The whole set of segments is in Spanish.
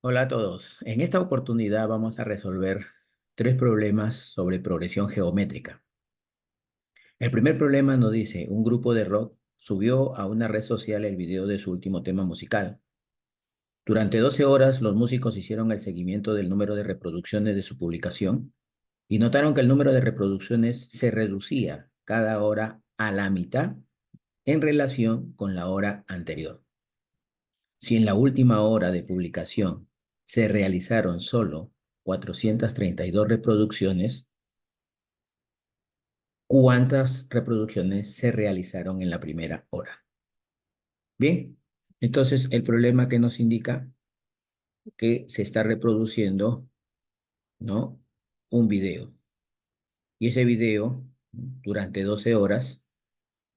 Hola a todos. En esta oportunidad vamos a resolver tres problemas sobre progresión geométrica. El primer problema nos dice, un grupo de rock subió a una red social el video de su último tema musical. Durante 12 horas los músicos hicieron el seguimiento del número de reproducciones de su publicación y notaron que el número de reproducciones se reducía cada hora a la mitad en relación con la hora anterior. Si en la última hora de publicación se realizaron solo 432 reproducciones, ¿cuántas reproducciones se realizaron en la primera hora? Bien, entonces el problema que nos indica que se está reproduciendo, ¿no? Un video. Y ese video, durante 12 horas,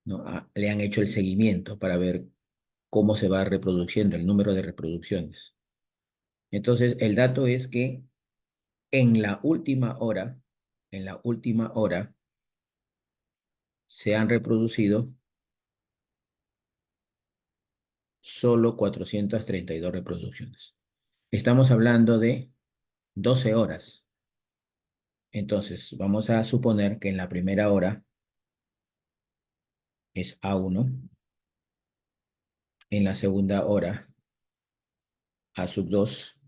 ¿no? Le han hecho el seguimiento para ver cómo se va reproduciendo el número de reproducciones. Entonces, el dato es que En la última hora, en la última hora, se han reproducido solo 432 reproducciones. Estamos hablando de 12 horas. Entonces, vamos a suponer que en la primera hora es A1, en la segunda hora A sub 2,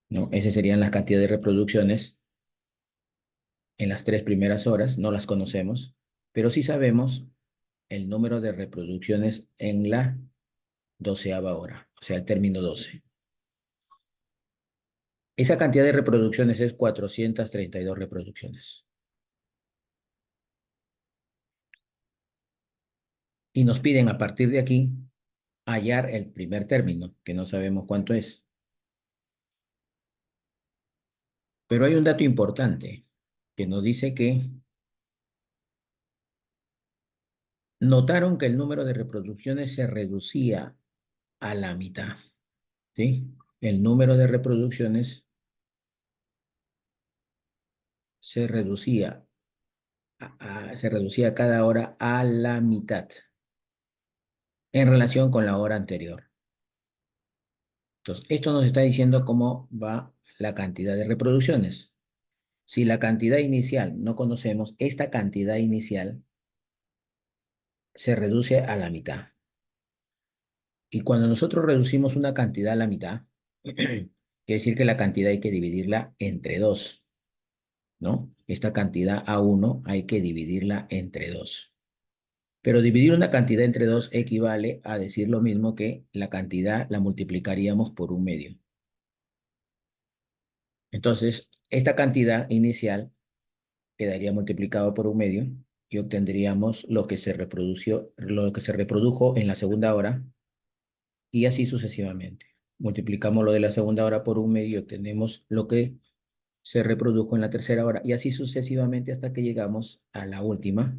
¿no? Esas serían las cantidades de reproducciones en las tres primeras horas, no las conocemos, pero sí sabemos el número de reproducciones en la doceava hora, o sea, el término 12. Esa cantidad de reproducciones es 432 reproducciones. Y nos piden a partir de aquí hallar el primer término, que no sabemos cuánto es. Pero hay un dato importante que nos dice que notaron que el número de reproducciones se reducía a la mitad, ¿sí? El número de reproducciones se reducía, se reducía cada hora a la mitad en relación con la hora anterior. Entonces, esto nos está diciendo cómo va la cantidad de reproducciones. Si la cantidad inicial no conocemos, esta cantidad inicial se reduce a la mitad. Y cuando nosotros reducimos una cantidad a la mitad, quiere decir que la cantidad hay que dividirla entre 2, ¿no? Esta cantidad A1 hay que dividirla entre 2. Pero dividir una cantidad entre 2 equivale a decir lo mismo que la cantidad la multiplicaríamos por un medio. Entonces, esta cantidad inicial quedaría multiplicado por un medio y obtendríamos lo que se reprodujo en la segunda hora y así sucesivamente. Multiplicamos lo de la segunda hora por un medio y obtenemos lo que se reprodujo en la tercera hora y así sucesivamente hasta que llegamos a la última,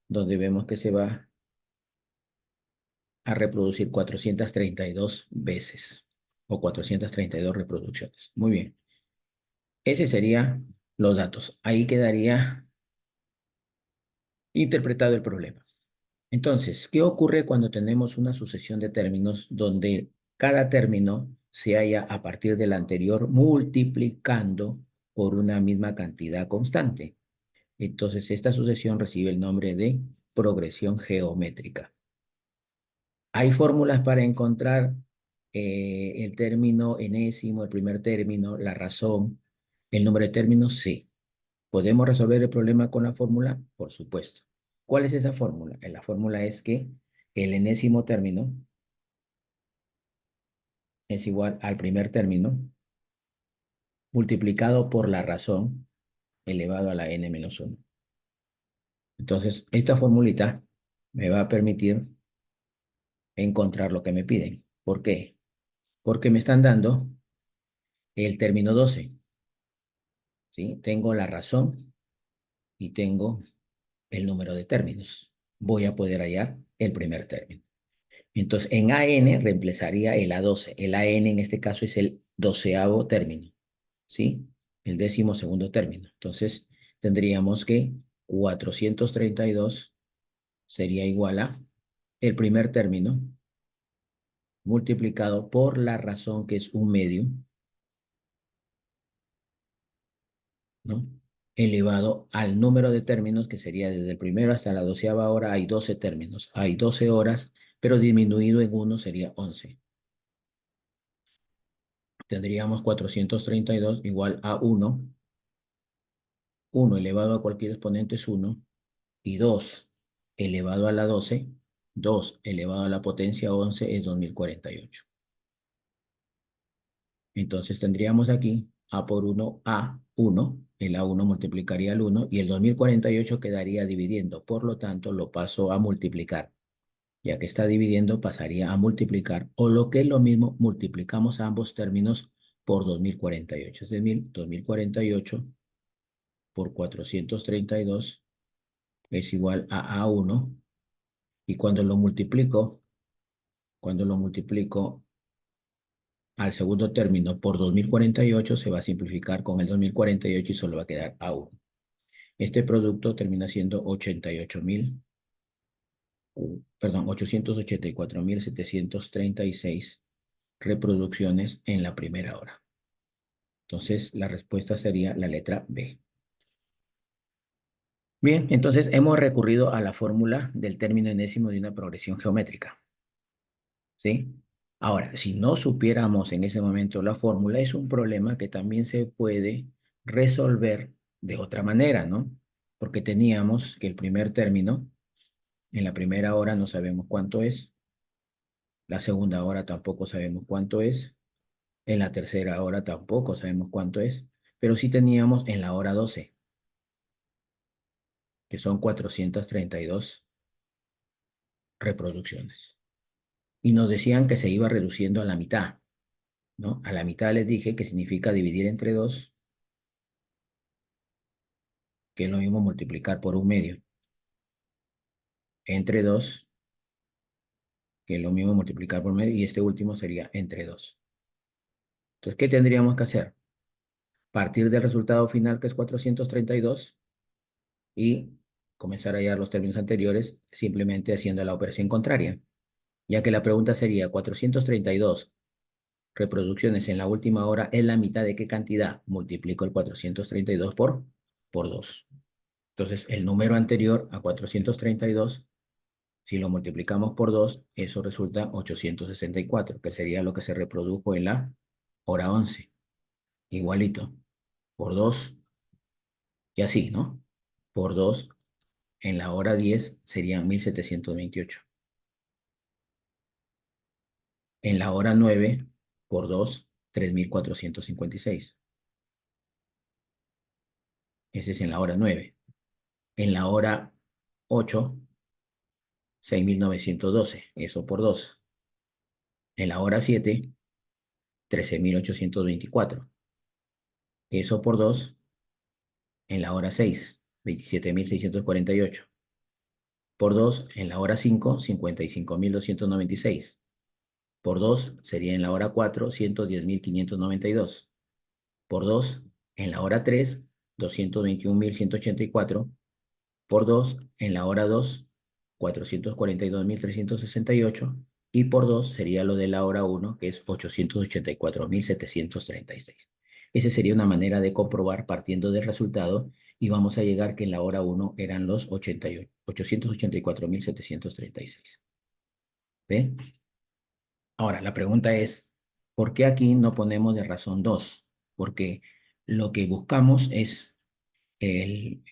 donde vemos que se va a reproducir 432 veces o 432 reproducciones. Muy bien. Ese serían los datos. Ahí quedaría interpretado el problema. Entonces, ¿qué ocurre cuando tenemos una sucesión de términos donde cada término se halla a partir del anterior multiplicando por una misma cantidad constante? Entonces, esta sucesión recibe el nombre de progresión geométrica. ¿Hay fórmulas para encontrar el término enésimo, el primer término, la razón, el número de términos? Sí. ¿Podemos resolver el problema con la fórmula? Por supuesto. ¿Cuál es esa fórmula? La fórmula es que el enésimo término es igual al primer término multiplicado por la razón elevado a la n menos 1. Entonces, esta formulita me va a permitir encontrar lo que me piden. ¿Por qué? Porque me están dando el término 12, ¿sí? Tengo la razón y tengo el número de términos. Voy a poder hallar el primer término. Entonces, en AN reemplazaría el A12. El AN en este caso es el doceavo término, ¿sí? El 12º término. Entonces, tendríamos que 432 sería igual a el primer término multiplicado por la razón que es un medio, ¿no? Elevado al número de términos, que sería desde el primero hasta la 12ª hora, hay 12 términos, hay 12 horas, pero disminuido en uno sería 11. Tendríamos 432 igual a 1 elevado a cualquier exponente es 1, y 2 elevado a la 12, 2 elevado a la potencia 11 es 2048. Entonces tendríamos aquí A por 1, A1, el A1 multiplicaría el 1 y el 2048 quedaría dividiendo. Por lo tanto, lo paso a multiplicar. Ya que está dividiendo, pasaría a multiplicar, o lo que es lo mismo, multiplicamos ambos términos por 2048. Es decir, 2048 por 432 es igual a A1. Y cuando lo multiplico al segundo término por 2048 se va a simplificar con el 2048 y solo va a quedar A1. Este producto termina siendo 884.736 reproducciones en la primera hora. Entonces, la respuesta sería la letra B. Bien, entonces hemos recurrido a la fórmula del término enésimo de una progresión geométrica, ¿sí? Ahora, si no supiéramos en ese momento la fórmula, es un problema que también se puede resolver de otra manera, ¿no? Porque teníamos que el primer término, en la primera hora no sabemos cuánto es, la segunda hora tampoco sabemos cuánto es, en la tercera hora tampoco sabemos cuánto es, pero sí teníamos en la hora 12, que son 432 reproducciones. Y nos decían que se iba reduciendo a la mitad, ¿no? A la mitad les dije que significa dividir entre 2, que es lo mismo multiplicar por un medio, entre 2, que es lo mismo multiplicar por medio, y este último sería entre 2. Entonces, ¿qué tendríamos que hacer? Partir del resultado final, que es 432, y comenzar a hallar los términos anteriores simplemente haciendo la operación contraria, ya que la pregunta sería 432 reproducciones en la última hora es la mitad de qué cantidad. Multiplico el 432 por 2. Entonces, el número anterior a 432, si lo multiplicamos por 2, eso resulta 864, que sería lo que se reprodujo en la hora 11. Igualito, por 2, y así, ¿no? Por 2, en la hora 10 serían 1728. En la hora 9, por 2, 3456. Ese es en la hora 9. En la hora 8, 6912. Eso por 2. En la hora 7, 13824. Eso por 2. En la hora 6, 27648. Por 2, en la hora 5, 55296. Por 2 sería en la hora 4, 110592. Por 2, en la hora 3, 221184. Por 2, en la hora 2, 442.368. Y por 2 sería lo de la hora 1, que es 884.736. Esa sería una manera de comprobar partiendo del resultado, y vamos a llegar que en la hora 1 eran los 884.736. ¿Ve? Ahora, la pregunta es, ¿por qué aquí no ponemos de razón 2? Porque lo que buscamos es en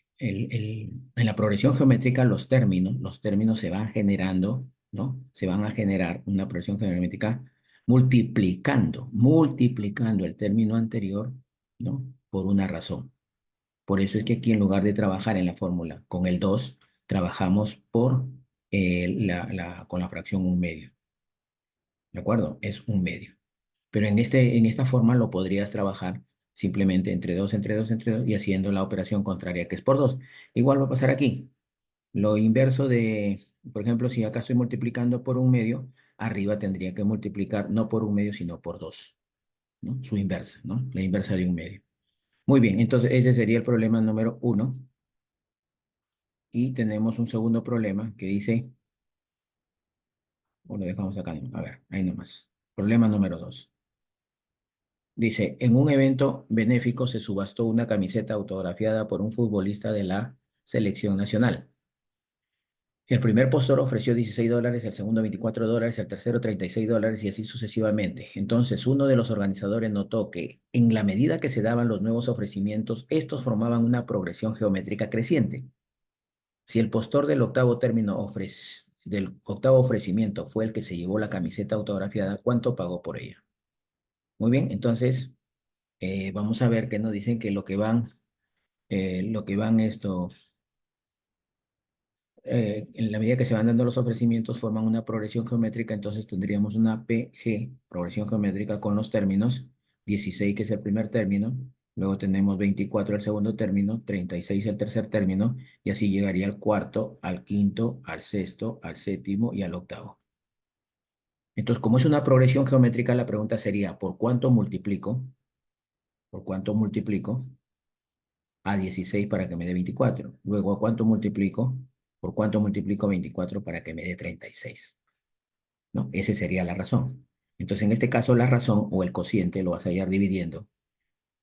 la progresión geométrica los términos se van generando, ¿no? Se van a generar una progresión geométrica multiplicando el término anterior, ¿no? Por una razón. Por eso es que aquí en lugar de trabajar en la fórmula con el 2, trabajamos con la fracción un medio. ¿De acuerdo? Es un medio. Pero en esta forma lo podrías trabajar simplemente entre 2 entre 2 entre 2 y haciendo la operación contraria, que es por 2. Igual va a pasar aquí. Lo inverso por ejemplo, si acá estoy multiplicando por un medio, arriba tendría que multiplicar no por un medio, sino por 2, ¿no? Su inversa, ¿no? La inversa de un medio. Muy bien, entonces ese sería el problema número 1. Y tenemos un segundo problema que dice O lo dejamos acá. A ver, ahí nomás. Problema número 2. Dice, en un evento benéfico se subastó una camiseta autografiada por un futbolista de la selección nacional. El primer postor ofreció $16, el segundo $24, el tercero $36 y así sucesivamente. Entonces, uno de los organizadores notó que en la medida que se daban los nuevos ofrecimientos, estos formaban una progresión geométrica creciente. Si el postor del octavo ofrecimiento fue el que se llevó la camiseta autografiada, ¿cuánto pagó por ella? Muy bien, entonces vamos a ver que nos dicen que lo que van esto en la medida que se van dando los ofrecimientos, forman una progresión geométrica, entonces tendríamos una PG, progresión geométrica con los términos, 16 que es el primer término, luego tenemos 24 el segundo término, 36 el tercer término, y así llegaría al cuarto, al quinto, al sexto, al séptimo y al octavo. Entonces, como es una progresión geométrica, la pregunta sería, ¿por cuánto multiplico? ¿Por cuánto multiplico a 16 para que me dé 24? Luego, ¿a cuánto multiplico? ¿Por cuánto multiplico 24 para que me dé 36? ¿No? Esa sería la razón. Entonces, en este caso, la razón o el cociente lo vas a hallar dividiendo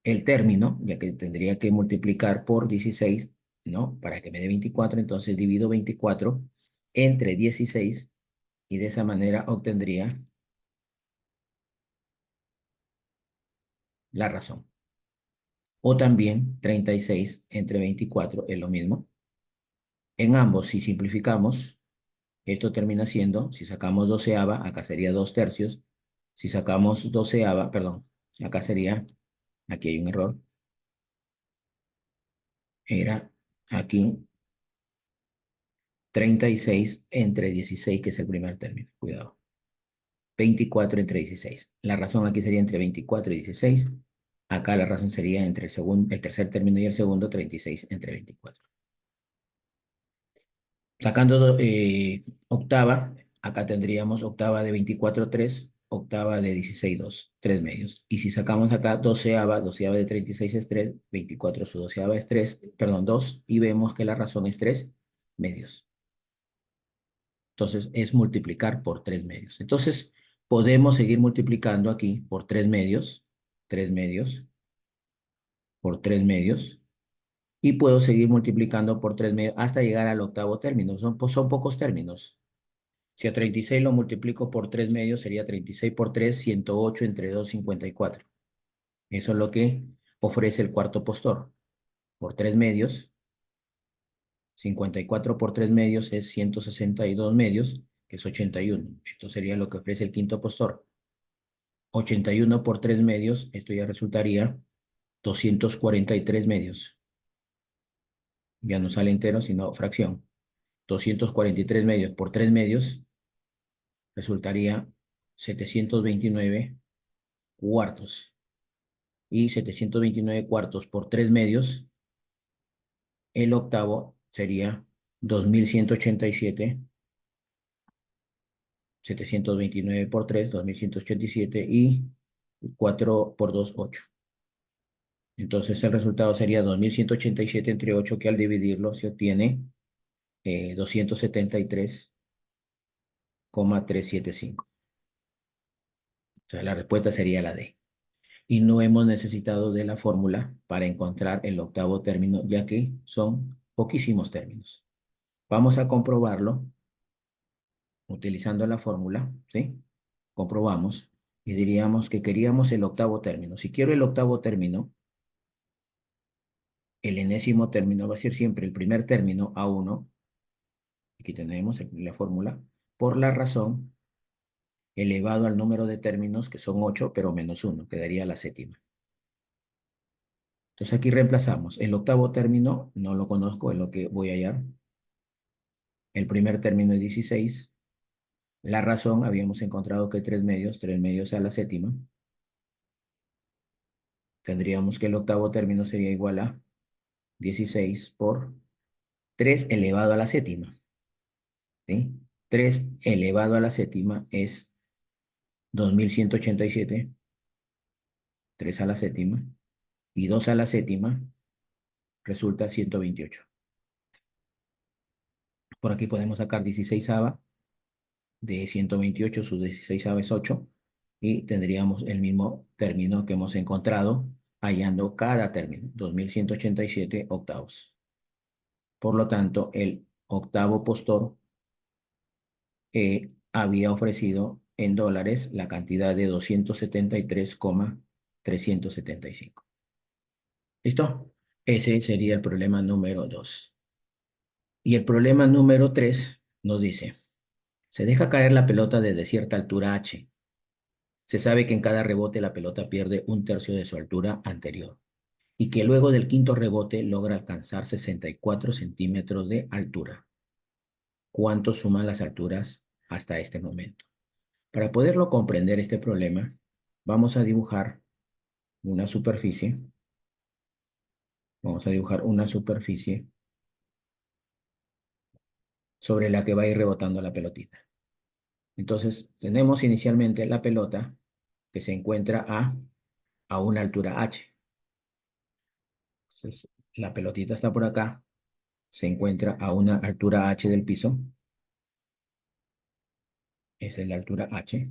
el término, ya que tendría que multiplicar por 16, ¿no? Para que me dé 24, entonces divido 24 entre 16 y de esa manera obtendría la razón. O también 36 entre 24 es lo mismo. En ambos, si simplificamos, esto termina siendo, si sacamos doceava, acá sería 2 tercios. Si sacamos doceava, perdón, acá sería, aquí hay un error, era aquí 36 entre 16, que es el primer término, cuidado. 24 entre 16. La razón aquí sería entre 24 y 16. Acá la razón sería entre el tercer término y el segundo, 36 entre 24. Sacando octava, acá tendríamos octava de 24 3, octava de 16 2, 3 medios. Y si sacamos acá doceava de 36 es 3, 24 su doceava es 3, perdón, 2, y vemos que la razón es 3 medios. Entonces es multiplicar por 3 medios. Entonces podemos seguir multiplicando aquí por 3 medios, por 3 medios, y puedo seguir multiplicando por 3 medios hasta llegar al octavo término. Son pocos términos. Si a 36 lo multiplico por 3 medios, sería 36 por 3, 108 entre 2, 54. Eso es lo que ofrece el cuarto postor. Por 3 medios, 54 por 3 medios es 162 medios, que es 81. Esto sería lo que ofrece el quinto postor. 81 por 3 medios, esto ya resultaría 243 medios. Ya no sale entero, sino fracción. 243 medios por 3 medios resultaría 729 cuartos. Y 729 cuartos por 3 medios, el octavo sería 2187, 729 por 3, 2187 y 4 por 2, 8. Entonces el resultado sería 2187 entre 8, que al dividirlo se obtiene 273,375. O sea, la respuesta sería la D. Y no hemos necesitado de la fórmula para encontrar el octavo término, ya que son poquísimos términos. Vamos a comprobarlo utilizando la fórmula, ¿sí? Comprobamos y diríamos que queríamos el octavo término. Si quiero el octavo término, el enésimo término va a ser siempre el primer término A1, aquí tenemos la fórmula, por la razón elevado al número de términos, que son 8, pero menos 1, quedaría la séptima. Entonces aquí reemplazamos. El octavo término no lo conozco, es lo que voy a hallar. El primer término es 16. La razón, habíamos encontrado que 3 medios a la séptima. Tendríamos que el octavo término sería igual a 16 por 3 elevado a la séptima. ¿Sí? 3 elevado a la séptima es 2187, 3 a la séptima, y 2 a la séptima resulta 128. Por aquí podemos sacar 16ava, de 128 sus 16 es 8 y tendríamos el mismo término que hemos encontrado hallando cada término, 2187 octavos. Por lo tanto, el octavo postor había ofrecido en dólares la cantidad de 273,375. ¿Listo? Ese sería el problema número 2. Y el problema número 3 nos dice, se deja caer la pelota desde cierta altura h. Se sabe que en cada rebote la pelota pierde un tercio de su altura anterior y que luego del quinto rebote logra alcanzar 64 centímetros de altura. ¿Cuánto suman las alturas hasta este momento? Para poderlo comprender este problema, vamos a dibujar una superficie. Vamos a dibujar una superficie sobre la que va a ir rebotando la pelotita. Entonces, tenemos inicialmente la pelota que se encuentra a una altura h. Entonces, la pelotita está por acá, se encuentra a una altura h del piso. Esa es la altura h.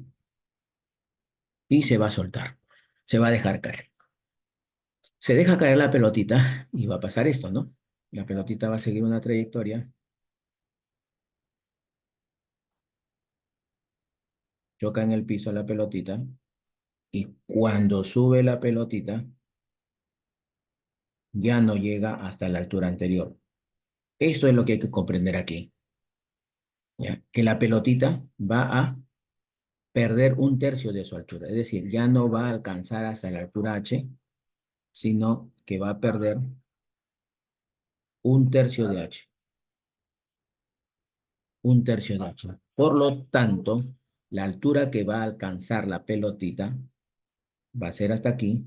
Y se va a soltar. Se va a dejar caer. Se deja caer la pelotita y va a pasar esto, ¿no? La pelotita va a seguir una trayectoria, choca en el piso la pelotita y cuando sube la pelotita ya no llega hasta la altura anterior. Esto es lo que hay que comprender aquí, ¿ya? Que la pelotita va a perder un tercio de su altura, es decir, ya no va a alcanzar hasta la altura h, sino que va a perder un tercio de h. Un tercio de h. Por lo tanto, la altura que va a alcanzar la pelotita va a ser hasta aquí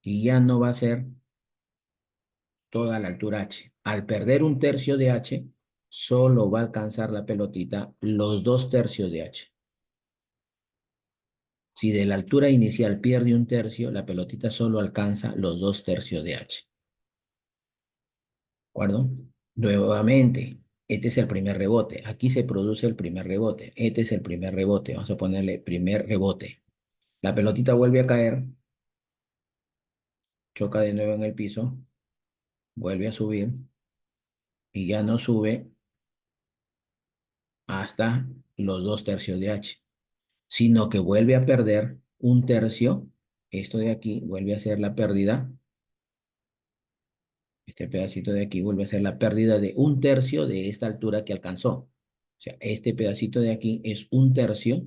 y ya no va a ser toda la altura h. Al perder un tercio de h, solo va a alcanzar la pelotita los 2/3 de h. Si de la altura inicial pierde un tercio, la pelotita solo alcanza los 2/3 de h. ¿De acuerdo? Nuevamente, este es el primer rebote. Aquí se produce el primer rebote. Este es el primer rebote. Vamos a ponerle primer rebote. La pelotita vuelve a caer, choca de nuevo en el piso, vuelve a subir y ya no sube hasta los 2/3 de h, sino que vuelve a perder un tercio. Esto de aquí vuelve a ser la pérdida. Este pedacito de aquí vuelve a ser la pérdida de un tercio de esta altura que alcanzó. O sea, este pedacito de aquí es un tercio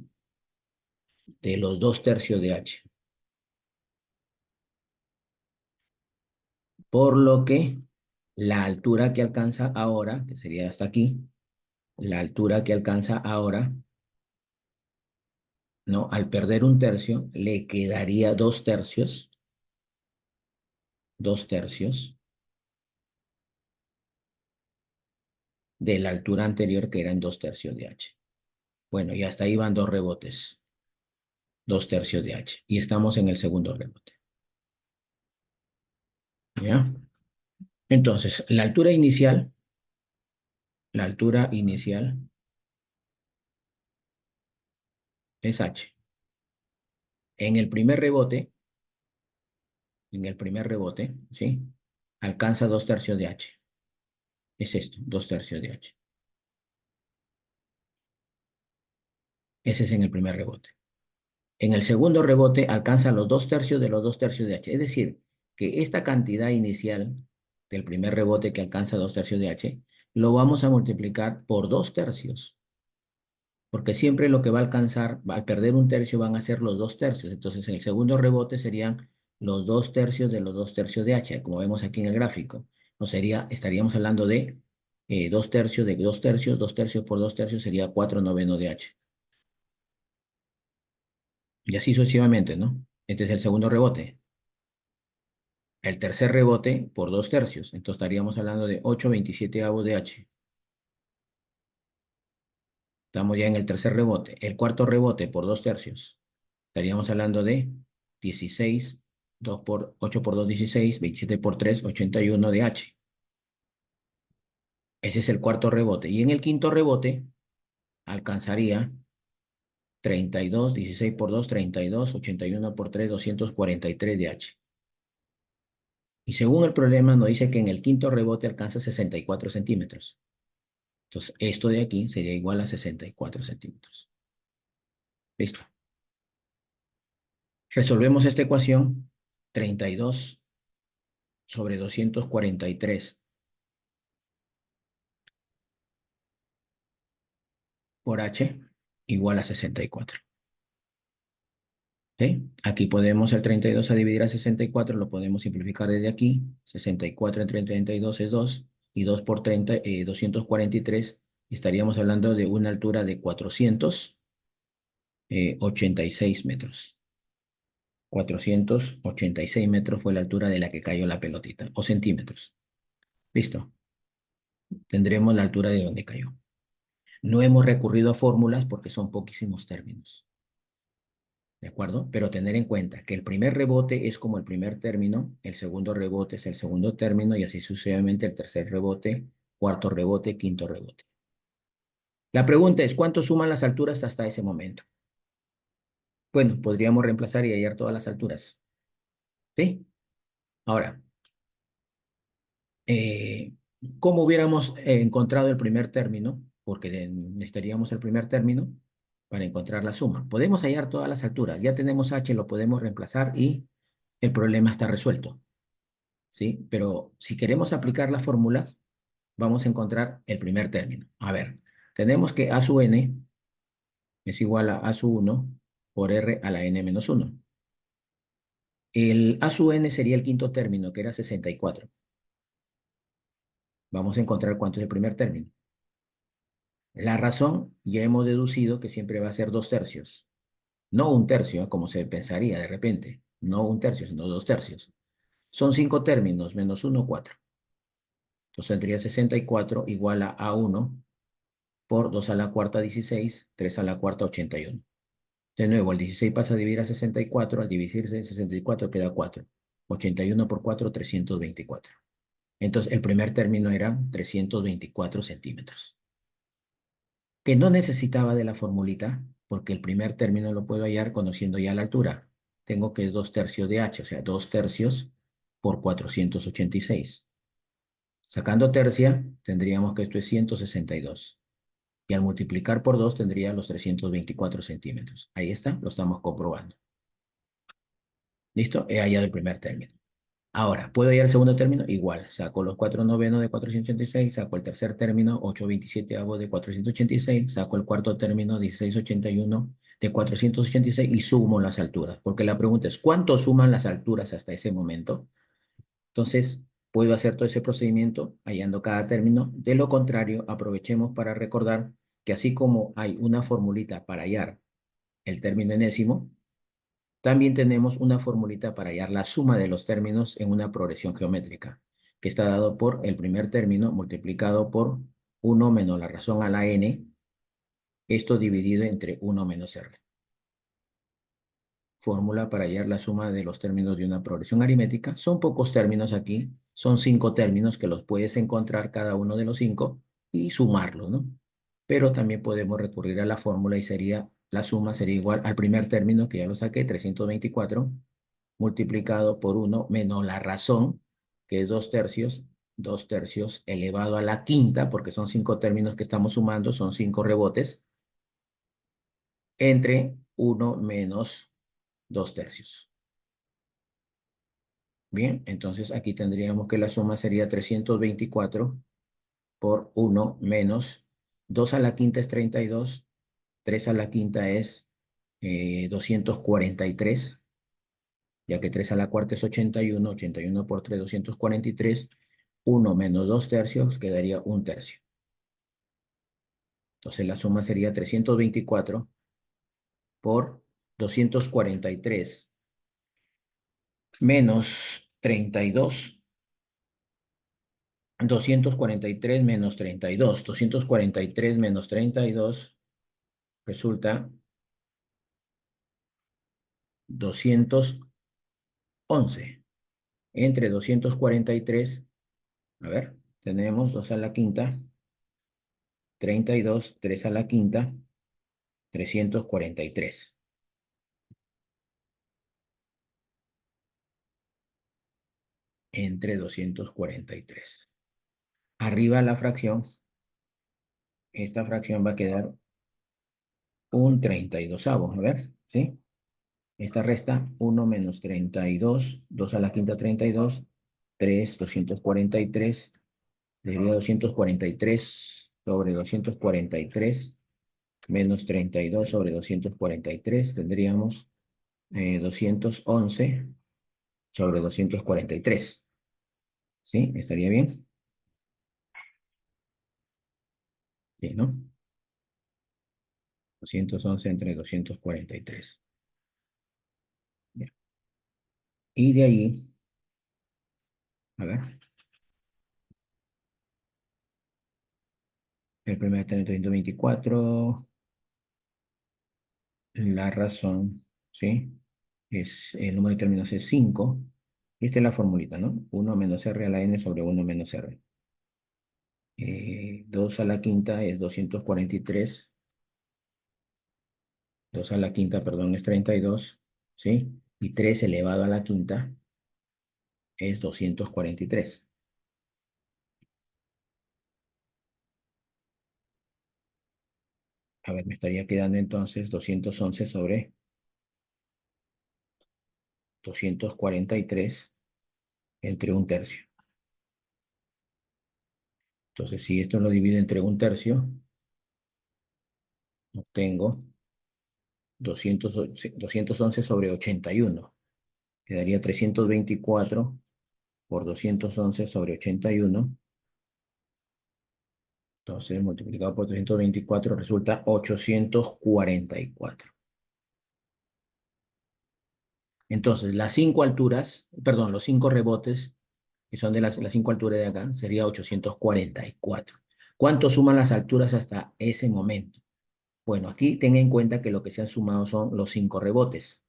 de los 2/3 de h. Por lo que la altura que alcanza ahora, que sería hasta aquí, la altura que alcanza ahora, ¿no? Al perder un tercio, le quedaría 2/3 de la altura anterior, que eran 2/3 de h. Bueno, y hasta ahí van dos rebotes, 2/3 de h. Y estamos en el segundo rebote. ¿Ya? Entonces, la altura inicial es h. En el primer rebote, ¿sí? Alcanza 2/3 de h. Es esto, 2/3 de h. Ese es en el primer rebote. En el segundo rebote alcanza los 2/3 de los 2/3 de h. Es decir, que esta cantidad inicial del primer rebote que alcanza 2/3 de h, lo vamos a multiplicar por 2/3. Porque siempre lo que va a alcanzar, al perder un tercio, van a ser los 2/3. Entonces, en el segundo rebote serían los 2/3 de los 2/3 de h, como vemos aquí en el gráfico. O sería, estaríamos hablando de 2/3 de 2/3, 2/3 por 2/3 sería 4/9 de h. Y así sucesivamente, ¿no? Este es el segundo rebote. El tercer rebote por 2/3. Entonces estaríamos hablando de 8/27 de h. Estamos ya en el tercer rebote. El cuarto rebote por 2/3. Estaríamos hablando de 16, 8 por 2, 16, 27 por 3, 81 de h. Ese es el cuarto rebote. Y en el quinto rebote, alcanzaría 32, 16 por 2, 32, 81 por 3, 243 de H. Y según el problema nos dice que en el quinto rebote alcanza 64 centímetros. Entonces, esto de aquí sería igual a 64 centímetros. Listo. Resolvemos esta ecuación. 32 sobre 243 por H igual a 64. ¿Sí? Aquí podemos el 32 a dividir a 64, lo podemos simplificar desde aquí. 64 entre 32 es 2, y 2 por 30, 243, estaríamos hablando de una altura de 486 metros. 486 metros fue la altura de la que cayó la pelotita, o centímetros. Listo. Tendremos la altura de donde cayó. No hemos recurrido a fórmulas porque son poquísimos términos. ¿De acuerdo? Pero tener en cuenta que el primer rebote es como el primer término, el segundo rebote es el segundo término y así sucesivamente el tercer rebote, cuarto rebote, quinto rebote. La pregunta es, ¿cuánto suman las alturas hasta ese momento? Bueno, podríamos reemplazar y hallar todas las alturas. ¿Sí? Ahora, eh, ¿cómo hubiéramos encontrado el primer término? Porque necesitaríamos el primer término para encontrar la suma. Podemos hallar todas las alturas. Ya tenemos h, lo podemos reemplazar y el problema está resuelto. ¿Sí? Pero si queremos aplicar las fórmulas, vamos a encontrar el primer término. A ver, tenemos que A sub n es igual a sub 1 por R a la n menos 1. El A sub n sería el quinto término, que era 64. Vamos a encontrar cuánto es el primer término. La razón, ya hemos deducido que siempre va a ser 2/3. No 1/3, como se pensaría de repente. No 1/3, sino 2/3. Son 5 términos, menos 1, 4. Entonces tendría 64 igual a A1 por 2 a la cuarta 16, 3 a la cuarta 81. De nuevo, el 16 pasa a dividir a 64, al dividirse en 64 queda 4. 81 por 4, 324. Entonces, el primer término era 324 centímetros. Que no necesitaba de la formulita, porque el primer término lo puedo hallar conociendo ya la altura. Tengo que es 2/3 de h, o sea, 2/3 por 486. Sacando tercia, tendríamos que esto es 162. Y al multiplicar por 2 tendría los 324 centímetros. Ahí está, lo estamos comprobando. ¿Listo? He hallado el primer término. Ahora, ¿puedo hallar el segundo término? Igual, saco los 4/9 de 486, saco el tercer término, 8/27 de 486, saco el cuarto término, 16/81 de 486 y sumo las alturas. Porque la pregunta es, ¿cuánto suman las alturas hasta ese momento? Entonces, puedo hacer todo ese procedimiento hallando cada término. De lo contrario, aprovechemos para recordar que así como hay una formulita para hallar el término enésimo, también tenemos una formulita para hallar la suma de los términos en una progresión geométrica, que está dado por el primer término multiplicado por 1 menos la razón a la n, esto dividido entre 1 menos r. Fórmula para hallar la suma de los términos de una progresión aritmética. Son pocos términos aquí, son 5 términos que los puedes encontrar cada uno de los 5 y sumarlos, ¿no? Pero también podemos recurrir a la fórmula y sería, la suma sería igual al primer término, que ya lo saqué, 324, multiplicado por 1 menos la razón, que es 2/3, 2/3 elevado a la quinta, porque son 5 términos que estamos sumando, son 5 rebotes, entre 1 menos 2/3. Bien, entonces aquí tendríamos que la suma sería 324 por 1 menos 2 a la quinta es 32, 3 a la quinta es 243, ya que 3 a la cuarta es 81, 81 por 3, 243, 1 menos 2/3 quedaría 1/3. Entonces la suma sería 324 por 243 menos 32. 243 menos 32. 243 menos 32 resulta 211. Entre 243, a ver, tenemos 2 a la quinta, 32, 3 a la quinta, 343. Entre 243. Arriba la fracción, esta fracción va a quedar un 32avo. A ver, ¿sí? Esta resta 1 menos 32, 2 a la quinta 32, 3, 243, sería 243 sobre 243, menos 32 sobre 243, tendríamos 211 sobre 243, ¿sí? ¿Estaría bien? Sí, ¿no? 211 entre 243. Ya. Y de allí, a ver, el primer está en 324. La razón, ¿sí? Es, el número de términos es 5. Esta es la formulita, ¿no? 1 menos r a la n sobre 1 menos r. 2 a la quinta es 243. 2 a la quinta, perdón, es 32, ¿sí? Y 3 elevado a la quinta es 243. A ver, me estaría quedando entonces 211 sobre 243 entre un tercio. Entonces, si esto lo divido entre un tercio, obtengo 211 sobre 81. Quedaría 324 por 211 sobre 81. Entonces, multiplicado por 324 resulta 844. Entonces, las 5 alturas, perdón, los 5 rebotes, que son de las 5 alturas de acá, sería 844. ¿Cuánto suman las alturas hasta ese momento? Bueno, aquí ten en cuenta que lo que se han sumado son los 5 rebotes,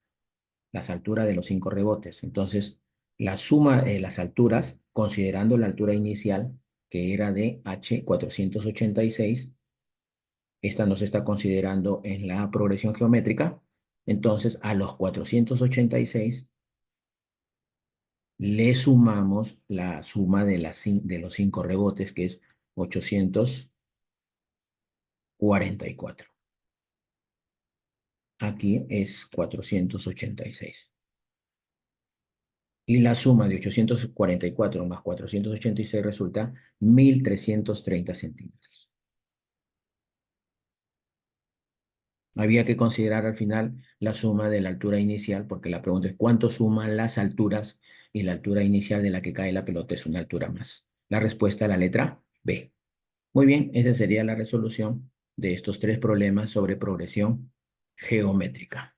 las alturas de los 5 rebotes. Entonces, la suma de las alturas, considerando la altura inicial, que era de H 486, esta no se está considerando en la progresión geométrica. Entonces, a los 486 le sumamos la suma de, de los 5 rebotes, que es 844. Aquí es 486. Y la suma de 844 más 486 resulta 1330 centímetros. Había que considerar al final la suma de la altura inicial, porque la pregunta es cuánto suman las alturas y la altura inicial de la que cae la pelota es una altura más. La respuesta es la letra B. Muy bien, esa sería la resolución de estos 3 problemas sobre progresión geométrica.